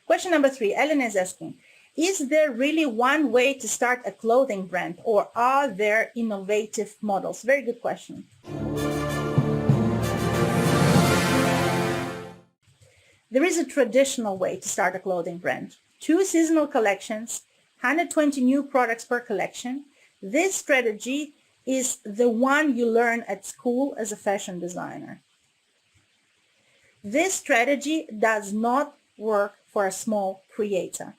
Question number 3, Ellen is asking, is there really one way to start a clothing brand, or are there innovative models? Very good question. There is a traditional way to start a clothing brand. 2 seasonal collections, 120 new products per collection. This strategy is the one you learn at school as a fashion designer. This strategy does not work for a small creator.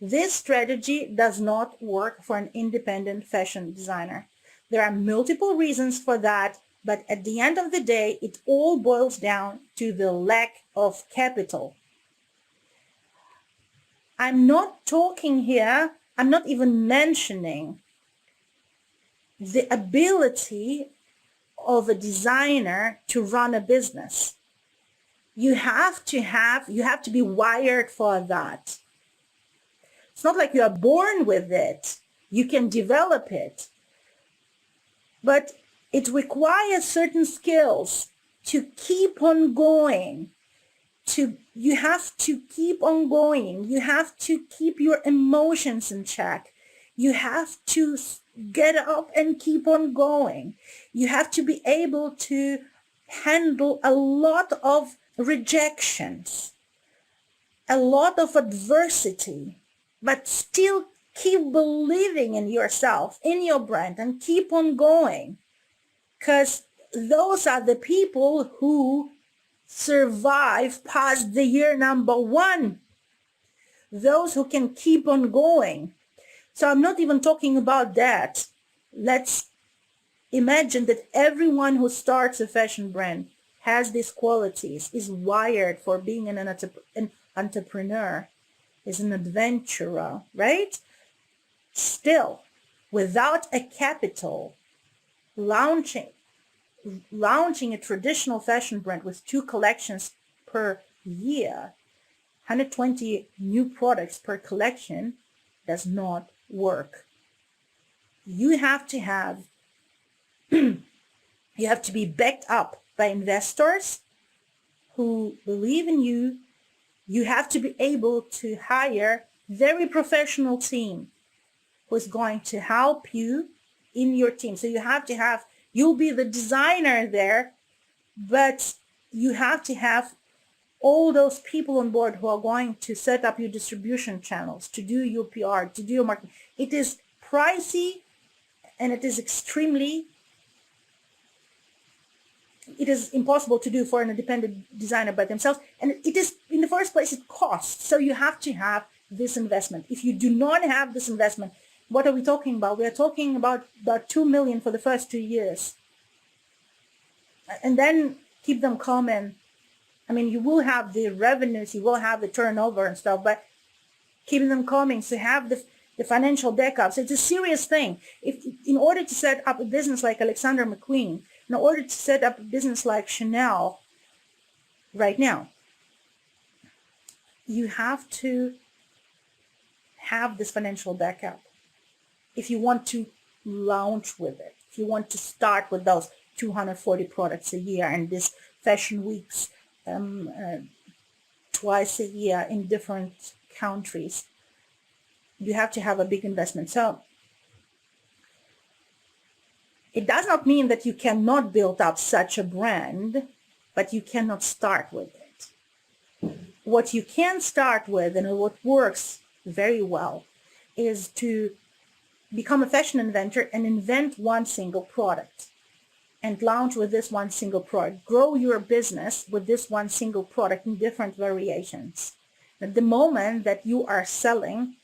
This strategy does not work for an independent fashion designer. There are multiple reasons for that, but at the end of the day, it all boils down to the lack of capital. I'm not talking here, I'm not even mentioning the ability of a designer to run a business. You have to be wired for that. It's not like you are born with it. You can develop it. But it requires certain skills to keep on going. You have to keep on going. You have to keep your emotions in check. You have to get up and keep on going. You have to be able to handle a lot of rejections, a lot of adversity, but still keep believing in yourself, in your brand, and keep on going. Because those are the people who survive past the year number 1. Those who can keep on going. So I'm not even talking about that. Let's imagine that everyone who starts a fashion brand has these qualities, is wired for being an entrepreneur, is an adventurer, right? Still, without a capital, launching a traditional fashion brand with 2 collections per year, 120 new products per collection, does not work. You have to have, you have to be backed up by investors who believe in you. You have to be able to hire very professional team who is going to help you in your team. So you have to have, you'll be the designer there, but you have to have all those people on board who are going to set up your distribution channels, to do your PR, to do your marketing. It is pricey and it is impossible to do for an independent designer by themselves. And it is, in the first place, it costs. So you have to have this investment. If you do not have this investment, what are we talking about? We are talking about 2 million for the first 2 years. And then keep them coming. I mean, you will have the revenues, you will have the turnover and stuff, but keeping them coming. So have the financial backups. It's a serious thing. In order to set up a business like Alexander McQueen, in order to set up a business like Chanel right now, you have to have this financial backup. If you want to launch with it, if you want to start with those 240 products a year and this fashion weeks twice a year in different countries, you have to have a big investment. So it does not mean that you cannot build up such a brand, but you cannot start with it. What you can start with, and what works very well, is to become a fashion inventor and invent one single product and launch with this one single product. Grow your business with this one single product in different variations. At the moment that you are selling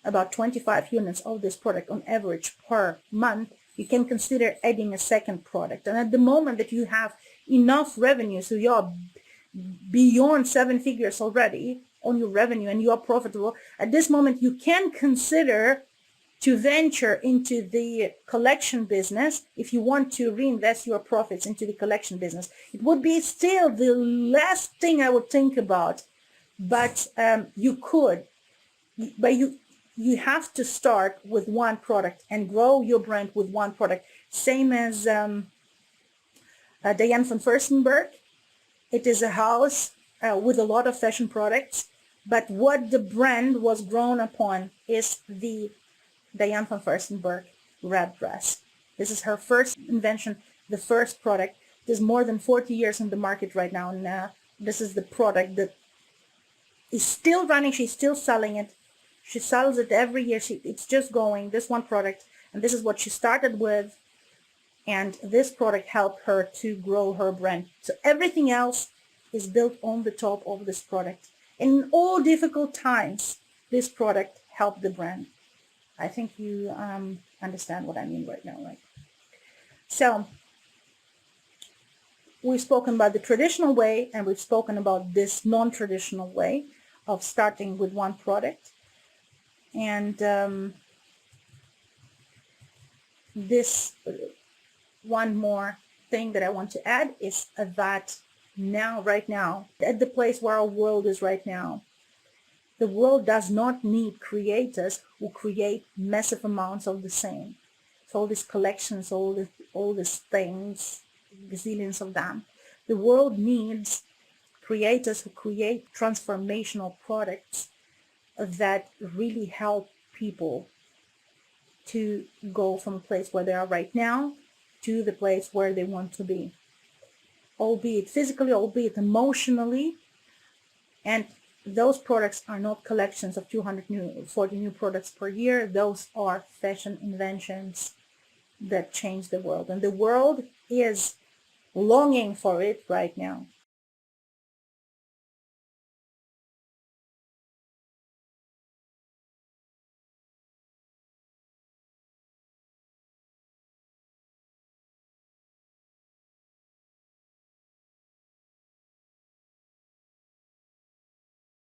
about 25 units of this product on average per month, you can consider adding a second product. And at the moment that you have enough revenue, so you're beyond 7 figures already on your revenue and you are profitable, at this moment you can consider to venture into the collection business. If you want to reinvest your profits into the collection business, it would be still the last thing I would think about, but you could. But you have to start with one product and grow your brand with one product. Same as Diane von Furstenberg. It is a house with a lot of fashion products. But what the brand was grown upon is the Diane von Furstenberg red dress. This is her first invention, the first product. There's more than 40 years in the market right now, and this is the product that is still running. She's still selling it. She sells it every year. It's just going, this one product, and this is what she started with, and this product helped her to grow her brand. So everything else is built on the top of this product. In all difficult times, this product helped the brand. I think you understand what I mean right now, right? So we've spoken about the traditional way, and we've spoken about this non-traditional way of starting with one product. And this one more thing that I want to add is that now, right now, at the place where our world is right now, the world does not need creators who create massive amounts of the same. So all these collections, all these things, gazillions of them. The world needs creators who create transformational products that really help people to go from the place where they are right now to the place where they want to be, albeit physically, albeit emotionally. And those products are not collections of 240 new products per year. Those are fashion inventions that change the world, and the world is longing for it right now.